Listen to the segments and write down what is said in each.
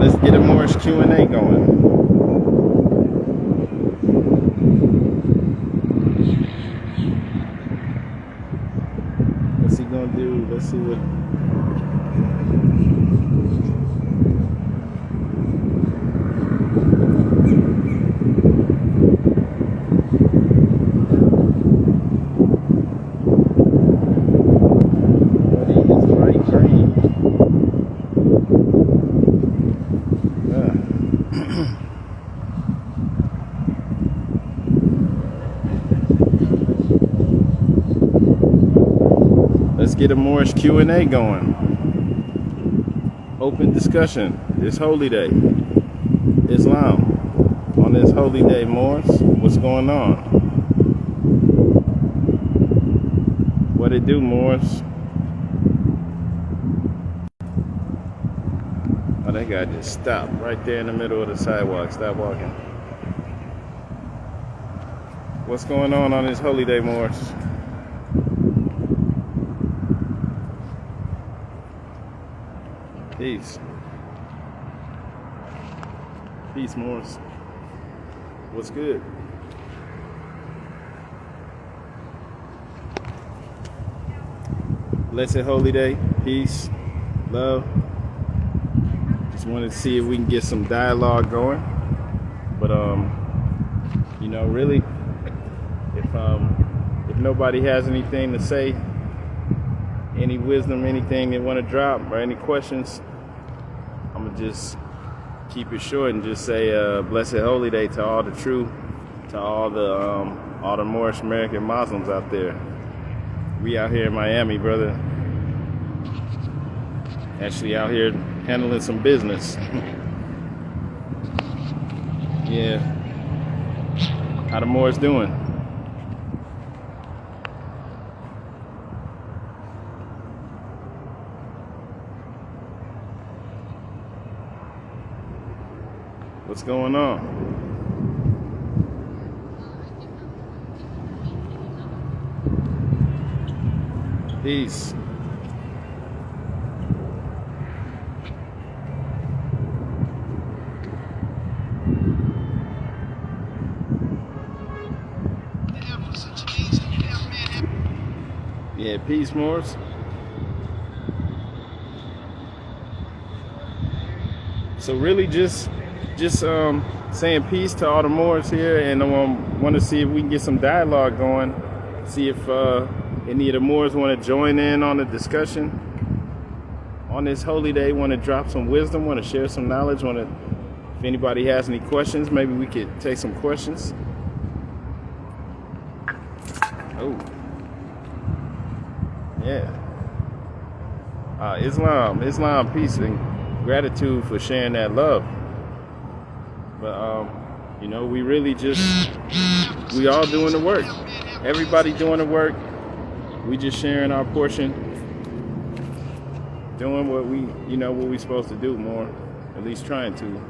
let's get a Moorish Q&A going. What's he gonna do? Let's see what. Let's get a Moorish Q&A going. Open discussion. This holy day. Islam. On this holy day, Moors, what's going on? What it do, Moors? Oh, that guy just stopped right there in the middle of the sidewalk. Stop walking. What's going on this holy day, Moors? Peace. Peace, Moors. What's good? Blessed holy day. Peace. Love. Just wanted to see if we can get some dialogue going. But you know, really, if nobody has anything to say, any wisdom, anything they want to drop, or any questions, I'm gonna just keep it short and just say blessed holy day to all the Moorish American Muslims out there. We out here in Miami, brother. Actually out here handling some business. Yeah. How the Moors doing? What's going on? Peace. Yeah, peace, Moors. So really just saying peace to all the Moors here, and I want to see if we can get some dialogue going. See if any of the Moors want to join in on the discussion on this holy day. Want to drop some wisdom? Want to share some knowledge? If anybody has any questions, maybe we could take some questions. Oh, yeah. Islam, peace and gratitude for sharing that love. But you know, we really we all doing the work. Everybody doing the work. We just sharing our portion, doing what we supposed to do more, at least trying to.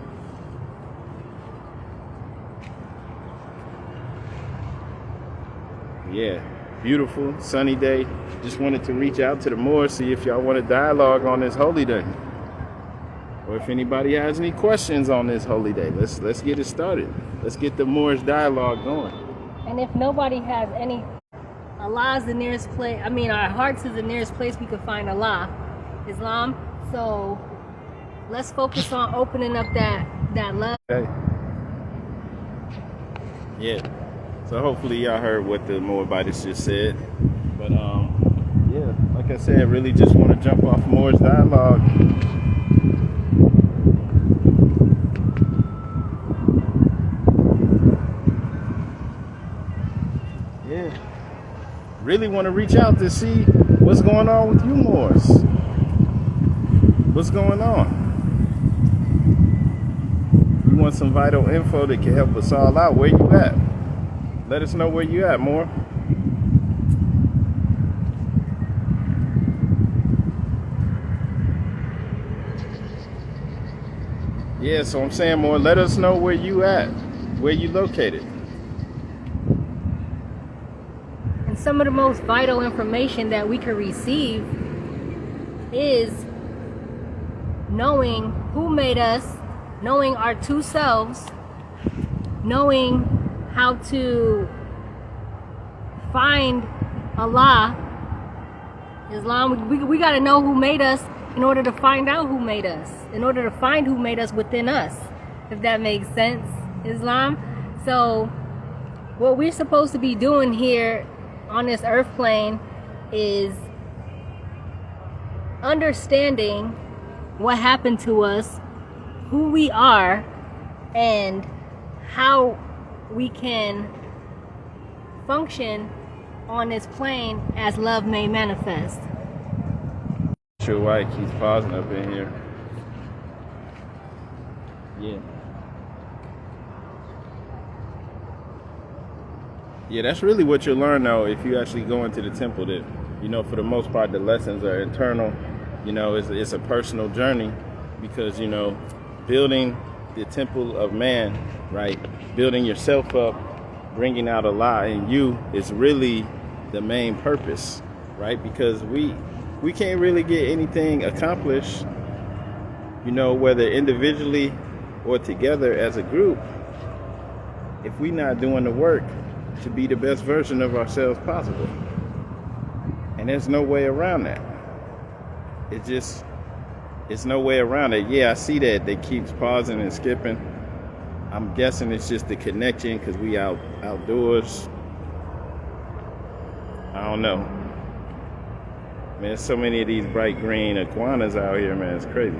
Yeah, beautiful sunny day. Just wanted to reach out to the Moors, see if y'all want to dialogue on this holy day. Or if anybody has any questions on this holy day, let's get it started. Let's get the Moorish dialogue going. And if nobody has any, Allah is the nearest place. I mean, our hearts is the nearest place we could find Allah, Islam. So let's focus on opening up that love. Okay. Yeah. So hopefully y'all heard what the Moabites just said. But yeah, like I said, really just want to jump off Moorish dialogue. Really want to reach out to see what's going on with you Moors. What's going on? You want some vital info that can help us all out. Where you at? Let us know where you at, Moor. Yeah, so I'm saying, Moor, let us know where you at, where you located. Some of the most vital information that we could receive is knowing who made us knowing our two selves, knowing how to find Allah, Islam. We got to know who made us in order to find out who made us, in order to find who made us within us, if that makes sense, Islam. So what we're supposed to be doing here on this earth plane is understanding what happened to us, who we are, and how we can function on this plane as love may manifest. Sure why it keeps pausing up in here. Yeah. Yeah, that's really what you'll learn though if you actually go into the temple. That, you know, for the most part the lessons are internal. You know, it's a personal journey, because, you know, building the temple of man, right? Building yourself up, bringing out Allah in you is really the main purpose, right? Because we can't really get anything accomplished, you know, whether individually or together as a group, if we're not doing the work to be the best version of ourselves possible. And there's no way around that. It's no way around it. Yeah, I see that they keeps pausing and skipping. I'm guessing it's just the connection because we outdoors. I don't know. Man, there's so many of these bright green iguanas out here, man. It's crazy.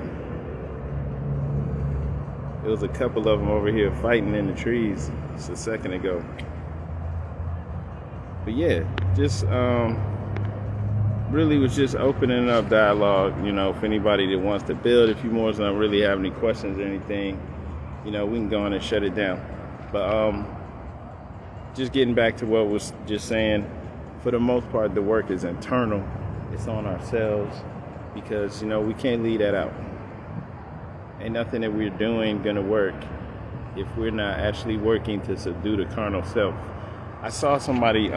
There was a couple of them over here fighting in the trees just a second ago. But yeah, just really was just opening up dialogue, you know, for anybody that wants to build. If you Moors don't really have any questions or anything, you know, we can go on and shut it down. But just getting back to what I was just saying, for the most part, the work is internal. It's on ourselves, because, you know, we can't leave that out. Ain't nothing that we're doing gonna work if we're not actually working to subdue the carnal self. I saw somebody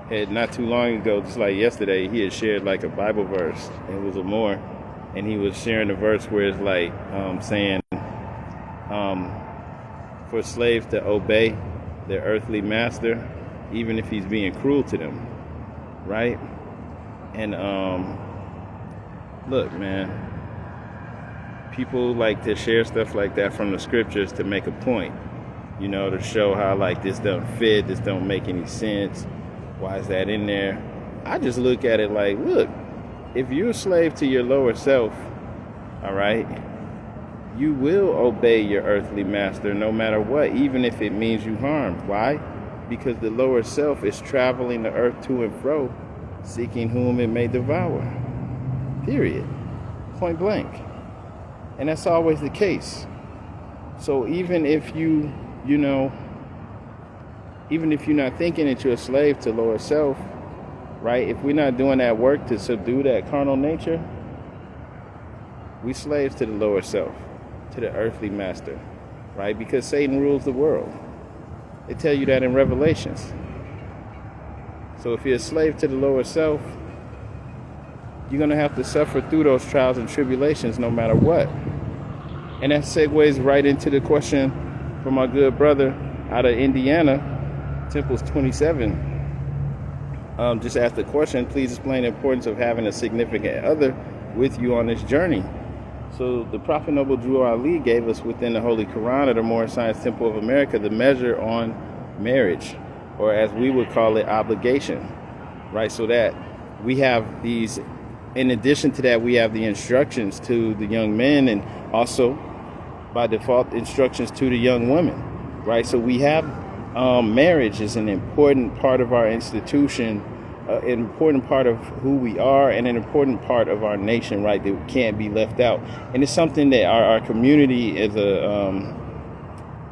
had not too long ago, just like yesterday, he had shared like a Bible verse. It was a Moor, and he was sharing a verse where it's like saying for slaves to obey their earthly master, even if he's being cruel to them, right? And look, man, people like to share stuff like that from the scriptures to make a point, you know, to show how like this don't fit, this don't make any sense. Why is that in there? I just look at it like, look, if you're a slave to your lower self, all right, you will obey your earthly master no matter what, even if it means you harm. Why? Because the lower self is traveling the earth to and fro, seeking whom it may devour. Period. Point blank. And that's always the case. So even if even if you're not thinking that you're a slave to lower self, right? If we're not doing that work to subdue that carnal nature, we slaves to the lower self, to the earthly master, right? Because Satan rules the world. They tell you that in Revelations. So if you're a slave to the lower self, you're going to have to suffer through those trials and tribulations no matter what. And that segues right into the question from our good brother out of Indiana, Temples 27. Just asked the question, please explain the importance of having a significant other with you on this journey. So the Prophet Noble Drew Ali gave us within the Holy Quran of the Moorish Science Temple of America the measure on marriage, or as we would call it, obligation, right? So that we have these, in addition to that, we have the instructions to the young men, and also by default instructions to the young women, right? So we have marriage is an important part of our institution, an important part of who we are, and an important part of our nation, right, that can't be left out. And it's something that our community as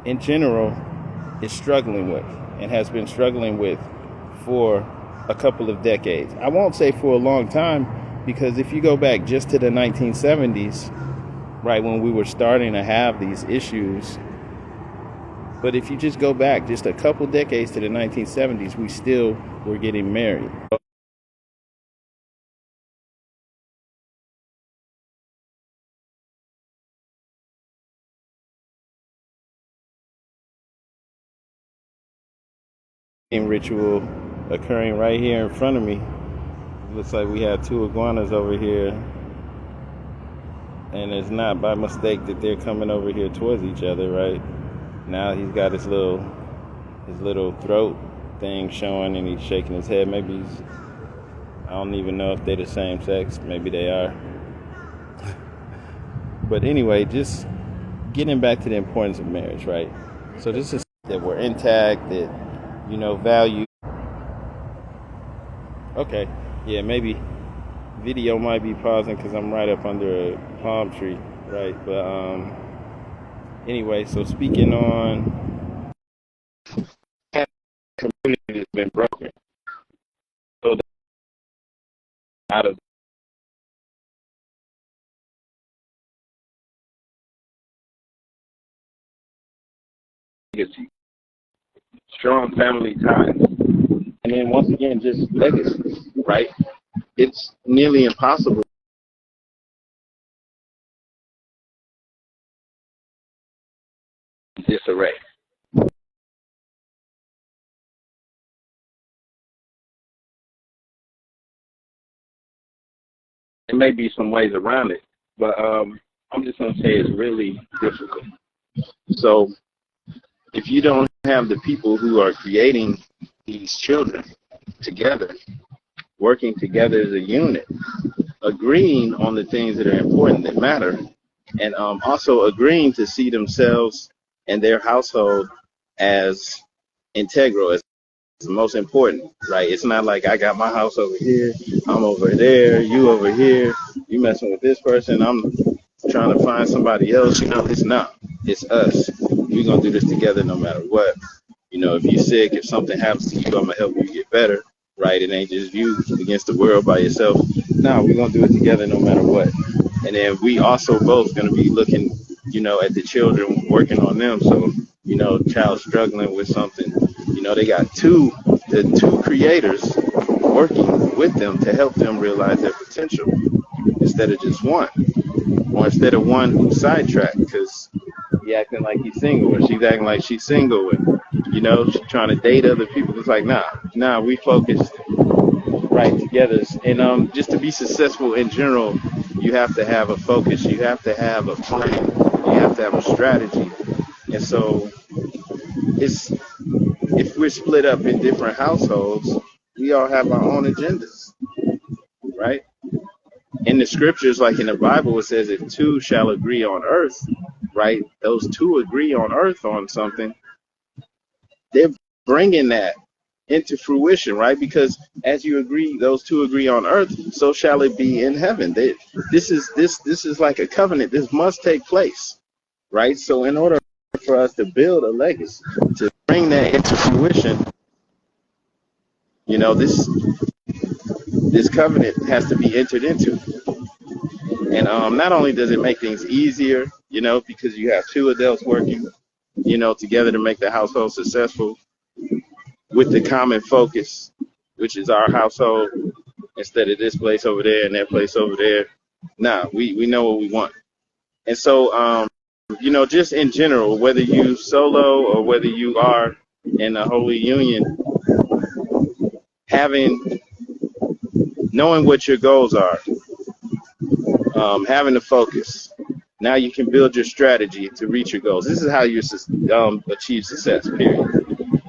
in general is struggling with, and has been struggling with for a couple of decades. I won't say for a long time, because if you go back just to the 1970s, right, when we were starting to have these issues, but if you just go back just a couple decades to the 1970s, we still were getting married. ritual occurring right here in front of me. It looks like we have two iguanas over here, and it's not by mistake that they're coming over here towards each other. Right now, he's got his little throat thing showing, and he's shaking his head. Maybe I don't even know if they're the same sex. Maybe they are. But anyway, just getting back to the importance of marriage, right? So this is that we're intact, that value. Okay, yeah, maybe video might be pausing because I'm right up under a palm tree, right? But anyway, so speaking on community has been broken. So out of legacy, strong family ties, and then once again, just legacy, right? It's nearly impossible disarray. There may be some ways around it, but I'm just going to say it's really difficult. So if you don't have the people who are creating these children together, working together as a unit, agreeing on the things that are important, that matter, and also agreeing to see themselves and their household as integral, as the most important, right? It's not like I got my house over here, I'm over there, you over here, you messing with this person, I'm trying to find somebody else. It's not. It's us. We're going to do this together no matter what. If you're sick, if something happens to you, I'm going to help you get better, right? It ain't just you against the world by yourself. No, we're going to do it together no matter what. And then we also both going to be looking, at the children, working on them. So, child struggling with something, they got the two creators working with them to help them realize their potential instead of just one. Or instead of one who's sidetracked because he acting like he's single, or she's acting like she's single, and she's trying to date other people. It's like, nah, we focused right together. And just to be successful in general, you have to have a focus, you have to have a plan, you have to have a strategy. And so if we're split up in different households, we all have our own agendas, right? In the scriptures, like in the Bible, it says if two shall agree on earth, right? Those two agree on earth on something. They're bringing that into fruition, right? Because as you agree, those two agree on earth, so shall it be in heaven. This is like a covenant. This must take place, right? So in order for us to build a legacy, to bring that into fruition, this covenant has to be entered into. And not only does it make things easier, because you have two adults working, together to make the household successful with the common focus, which is our household, instead of this place over there and that place over there. Nah, we know what we want. And so, just in general, whether you solo or whether you are in a holy union, knowing what your goals are, having the focus. Now you can build your strategy to reach your goals. This is how you achieve success, period.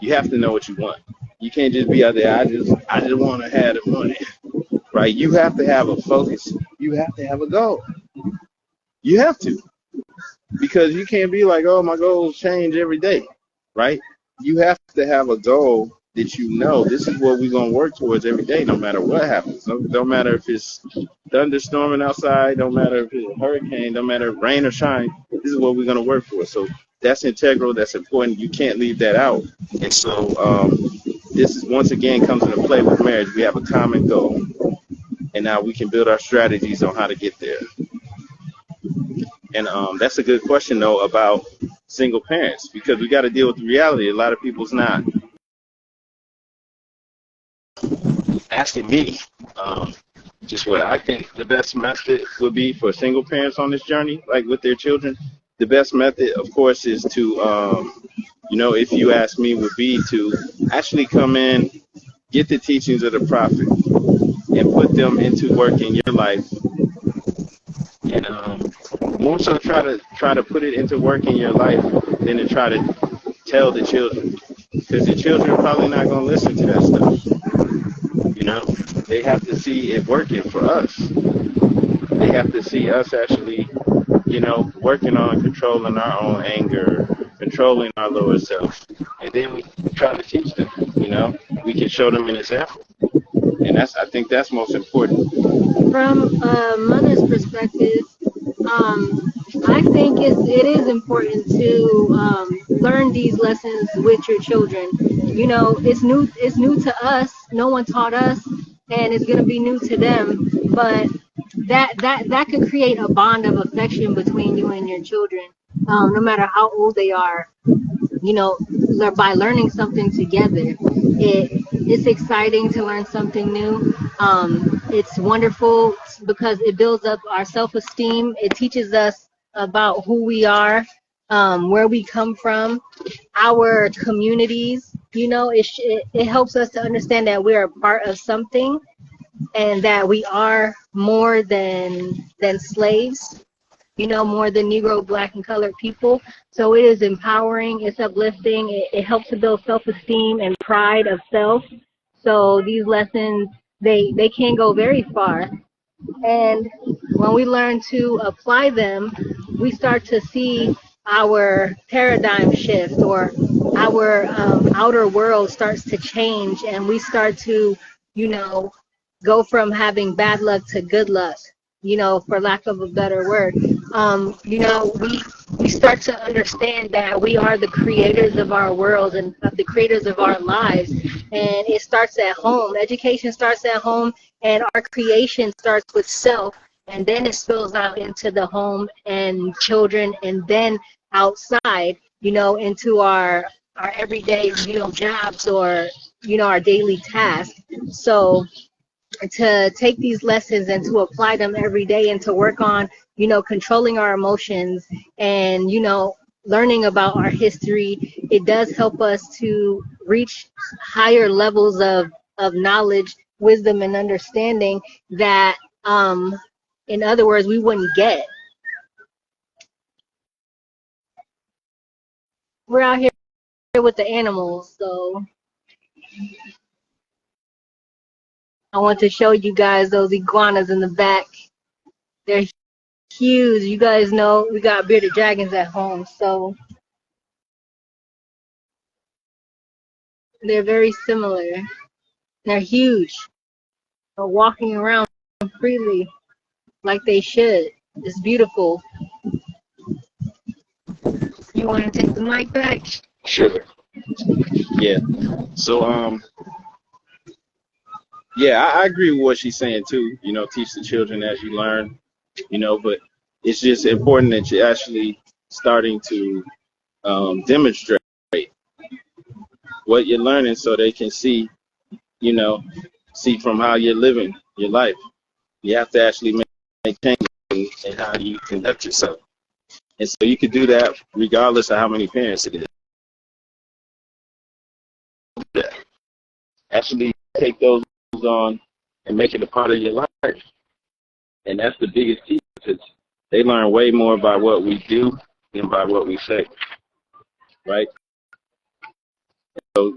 You have to know what you want. You can't just be out there, I just want to have the money, right? You have to have a focus. You have to have a goal. You have to. Because you can't be like, oh, my goals change every day, right? You have to have a goal that this is what we're going to work towards every day, no matter what happens. Don't matter if it's thunderstorming outside, don't matter if it's a hurricane, don't matter if rain or shine, this is what we're going to work for. So that's integral, that's important. You can't leave that out. And so this is, once again, comes into play with marriage. We have a common goal, and now we can build our strategies on how to get there. And that's a good question, though, about single parents, because we got to deal with the reality. A lot of people's not asking me just what I think the best method would be for single parents on this journey, like with their children. The best method, of course, is to if you ask me, would be to actually come in, get the teachings of the prophet, and put them into work in your life, and more so try to put it into work in your life than to try to tell the children, because the children are probably not going to listen to that stuff. They have to see it working for us. They have to see us actually, working on controlling our own anger, controlling our lower self, and then we try to teach them. We can show them an example, and I think that's most important. From a mother's perspective, I think it is important to learn these lessons with your children. It's new to us. No one taught us, and it's gonna be new to them. But that could create a bond of affection between you and your children, no matter how old they are. By learning something together. It's exciting to learn something new. It's wonderful because it builds up our self-esteem. It teaches us about who we are, where we come from, our communities. It helps us to understand that we're a part of something and that we are more than slaves, more than Negro, Black, and colored people. So it is empowering, it's uplifting, it helps to build self-esteem and pride of self. So these lessons, they can go very far. And when we learn to apply them, we start to see our paradigm shift, or our outer world starts to change, and we start to, you know, go from having bad luck to good luck, for lack of a better word. We start to understand that we are the creators of our world and the creators of our lives. And it starts at home. Education starts at home, and our creation starts with self, and then it spills out into the home and children, and then outside, into our everyday, jobs, or, our daily tasks. So to take these lessons and to apply them every day, and to work on, controlling our emotions, and, learning about our history, it does help us to reach higher levels of knowledge, wisdom, and understanding that, in other words, we wouldn't get. We're out here with the animals, so I want to show you guys those iguanas in the back. They're huge. You guys know we got bearded dragons at home, so they're very similar. They're huge. They're walking around freely like they should. It's beautiful. You want to take the mic back? Sure. Yeah. So yeah, I agree with what she's saying too. Teach the children as you learn. But it's just important that you're actually starting to demonstrate what you're learning, so they can see, see from how you're living your life. You have to actually make changes in how you conduct yourself. And so you can do that regardless of how many parents it is. Actually take those on and make it a part of your life. And that's the biggest key, because they learn way more by what we do than by what we say. Right? So,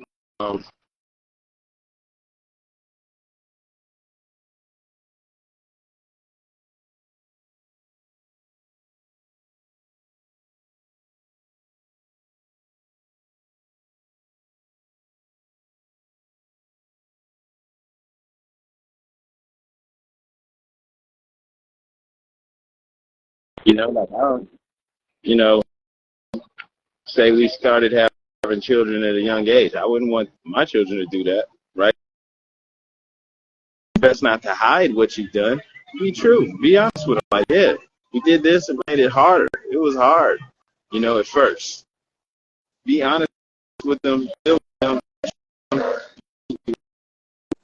like I don't, you know, say we started having children at a young age. I wouldn't want my children to do that, right? Best not to hide what you've done. Be true. Be honest with them. Like, yeah, we did this and made it harder. It was hard, at first. Be honest with them. With them.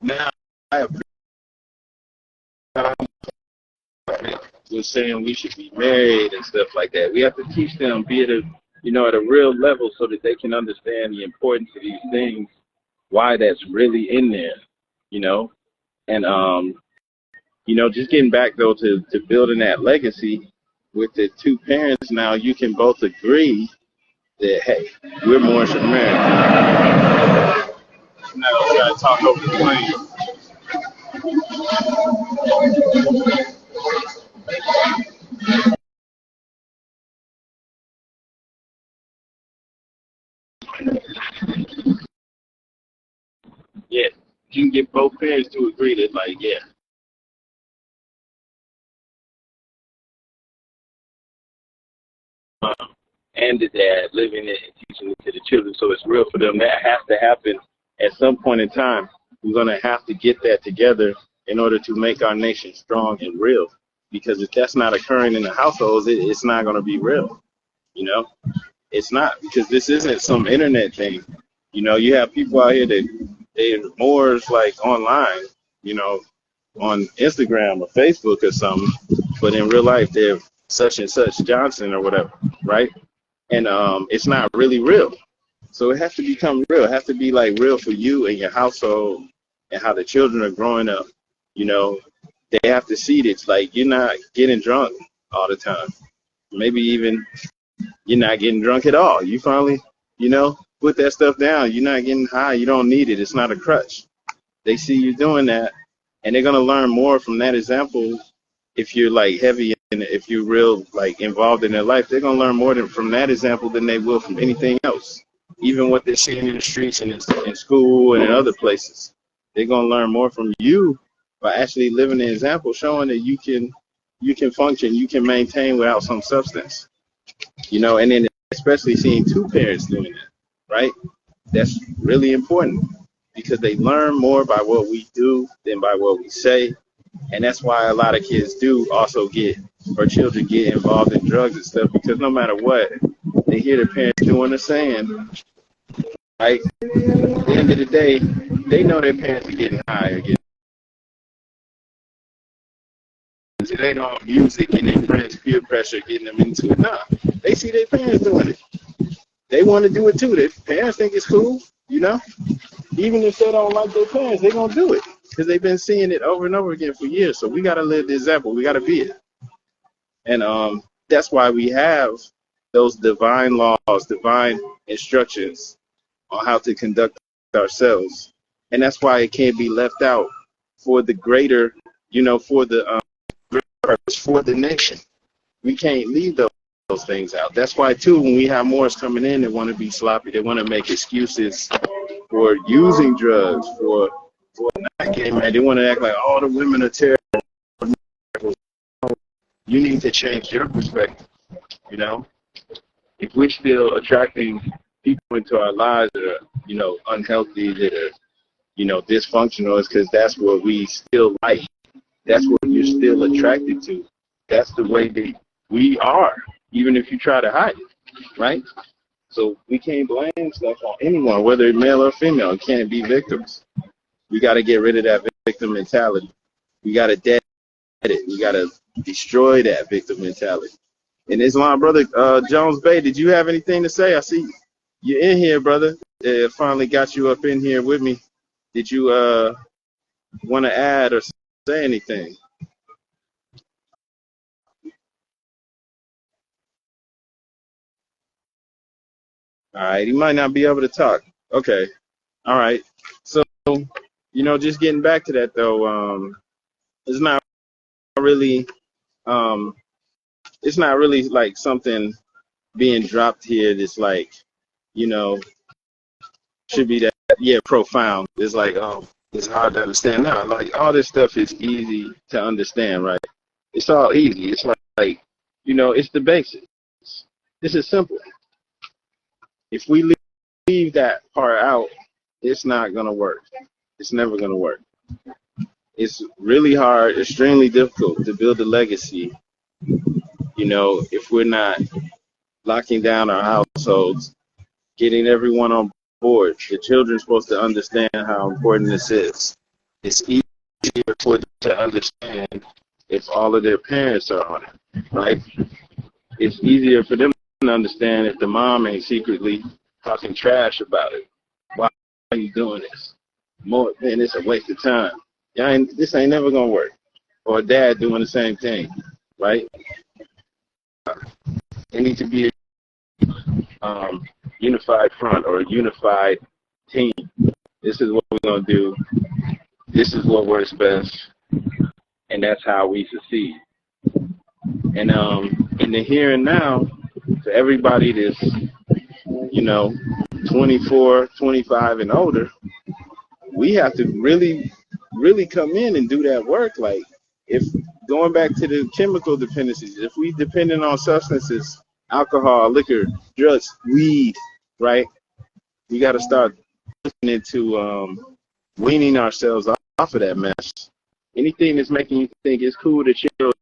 Now, I was saying we should be married and stuff like that. We have to teach them, be it at a real level so that they can understand the importance of these things, why that's really in there, you know, and just getting back though to building that legacy with the two parents. Now you can both agree that hey, we're Moorish American. Now we gotta talk over the plane. Yeah, you can get both parents to agree that like yeah. And the dad living it and teaching it to the children, so it's real for them. That has to happen at some point in time. We're gonna have to get that together in order to make our nation strong and real. Because if that's not occurring in the households, it's not gonna be real. You know, it's not, because this isn't some internet thing. You have people out here that they're more like online. On Instagram or Facebook or something, but in real life they're such and such Johnson or whatever, right? And it's not really real. So it has to become real. It has to be like real for you and your household and how the children are growing up. They have to see that it's like you're not getting drunk all the time. Maybe even you're not getting drunk at all. You finally, put that stuff down. You're not getting high. You don't need it. It's not a crutch. They see you doing that, and they're gonna learn more from that example. If you're like heavy and if you're real like involved in their life, they're gonna learn more from that example than they will from anything else. Even what they're seeing in the streets and in school and in other places, they're gonna learn more from you by actually living the example, showing that you can function, you can maintain without some substance. And then especially seeing two parents doing that, right? That's really important because they learn more by what we do than by what we say. And that's why a lot of kids do also children get involved in drugs and stuff, because no matter what, they hear their parents doing or saying, right? At the end of the day, they know their parents are getting high or getting. They don't music and their friends peer pressure getting them into it. Nah, they see their parents doing it. They want to do it too. Their parents think it's cool, Even if they don't like their parents, they're going to do it because they've been seeing it over and over again for years. So we got to live the example. We got to be it. And that's why we have those divine laws, divine instructions on how to conduct ourselves. And that's why it can't be left out for the greater, for the greater purpose, for the nation. We can't leave those things out. That's why, too, when we have Moors coming in, they want to be sloppy. They want to make excuses for using drugs, for not getting married. They want to act like all the women are terrible. You need to change your perspective, If we're still attracting people into our lives that are, unhealthy, that are, dysfunctional, it's because that's what we still like. That's what you're still attracted to. That's the way that we are, even if you try to hide it, right? So we can't blame stuff on anyone, whether it's male or female. It can't be victims. We got to get rid of that victim mentality. We got to dead it. We got to destroy that victim mentality. And Islam, brother Jones Bay, did you have anything to say? I see you're in here, brother. Finally got you up in here with me. Did you want to add or say anything? All right, he might not be able to talk. Okay, all right. So, just getting back to that though, it's not really, like something being dropped here that's like, should be that profound. It's like, it's hard to understand now. Like all this stuff is easy to understand, right? It's all easy. It's like it's the basics. This is simple. If we leave that part out, it's not going to work. It's never going to work. It's really hard, extremely difficult to build a legacy, if we're not locking down our households, getting everyone on board. The children are supposed to understand how important this is. It's easier for them to understand if all of their parents are on it, right? It's easier for them to understand if the mom ain't secretly talking trash about it. Why are you doing this? More, man, it's a waste of time. This ain't never gonna work. Or dad doing the same thing, right? It needs to be a unified front or a unified team. This is what we're gonna do. This is what works best, and that's how we succeed. And in the here and now, for everybody that's 24, 25 and older, we have to really, really come in and do that work. Like, if going back to the chemical dependencies, if we dependent on substances, alcohol, liquor, drugs, weed, right? We got to start looking into weaning ourselves off of that mess. Anything that's making you think it's cool to chill,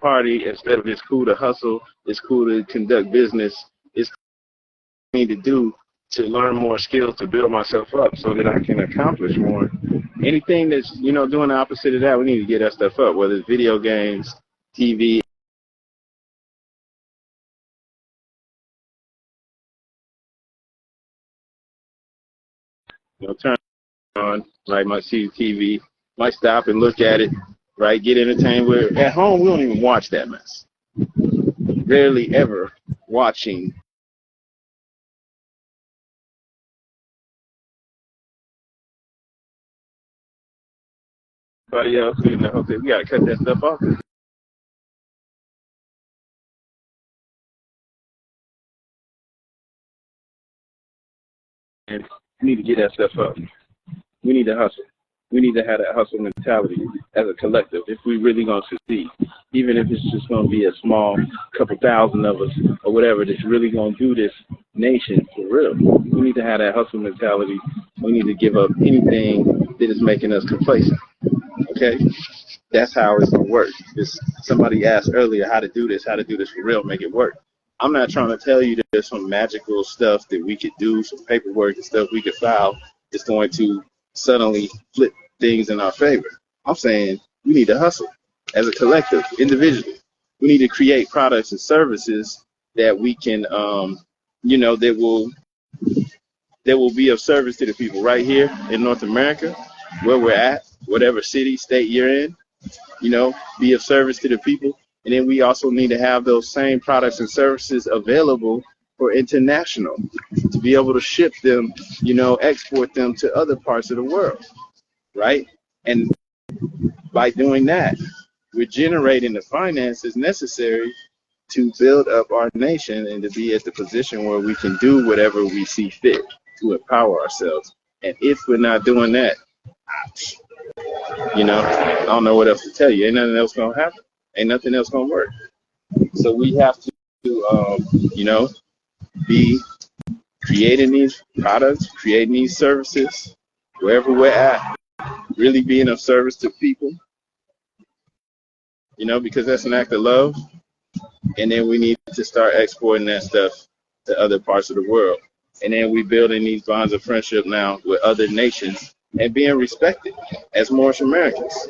party, instead of it's cool to hustle, it's cool to conduct business, it's cool to do to learn more skills to build myself up so that I can accomplish more. Anything that's, doing the opposite of that, we need to get that stuff up, whether it's video games, TV. Turn on, right, might see TV, might stop and look at it, right, get entertained with it. At home, we don't even watch that mess. Rarely ever watching. Everybody else, we got to cut that stuff off. And we need to get that stuff up. We need to hustle. We need to have that hustle mentality as a collective if we really going to succeed. Even if it's just going to be a small couple thousand of us or whatever that's really going to do this nation for real. We need to have that hustle mentality. We need to give up anything that is making us complacent. Okay? That's how it's going to work. Somebody asked earlier how to do this for real, make it work. I'm not trying to tell you that there's some magical stuff that we could do, some paperwork and stuff we could file that's going to suddenly flip things in our favor. I'm saying we need to hustle as a collective, individually. We need to create products and services that we can, that will be of service to the people right here in North America, where we're at, whatever city, state you're in, be of service to the people. And then we also need to have those same products and services available for international, to be able to ship them, export them to other parts of the world, right? And by doing that, we're generating the finances necessary to build up our nation and to be at the position where we can do whatever we see fit to empower ourselves. And if we're not doing that, I don't know what else to tell you. Ain't nothing else gonna happen. Ain't nothing else gonna work. So we have to, be creating these products, creating these services, wherever we're at, really being of service to people, because that's an act of love. And then we need to start exporting that stuff to other parts of the world. And then we building these bonds of friendship now with other nations and being respected as Moorish Americans.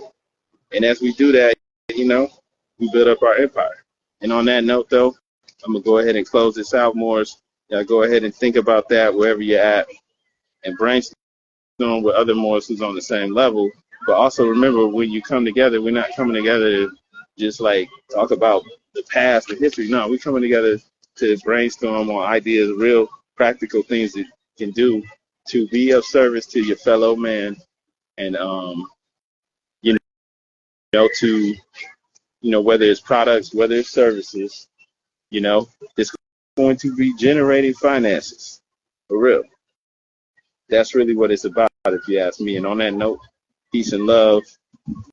And as we do that, we build up our empire. And on that note, though, I'm going to go ahead and close this out, Moors. Go ahead and think about that wherever you're at and brainstorm with other Moors who's on the same level. But also remember, when you come together, we're not coming together to just like talk about the past, the history. No, we're coming together to brainstorm on ideas, real practical things that you can do to be of service to your fellow man and, whether it's products, whether it's services, it's going to be generating finances for real. That's really what it's about, if you ask me. And on that note, peace and love.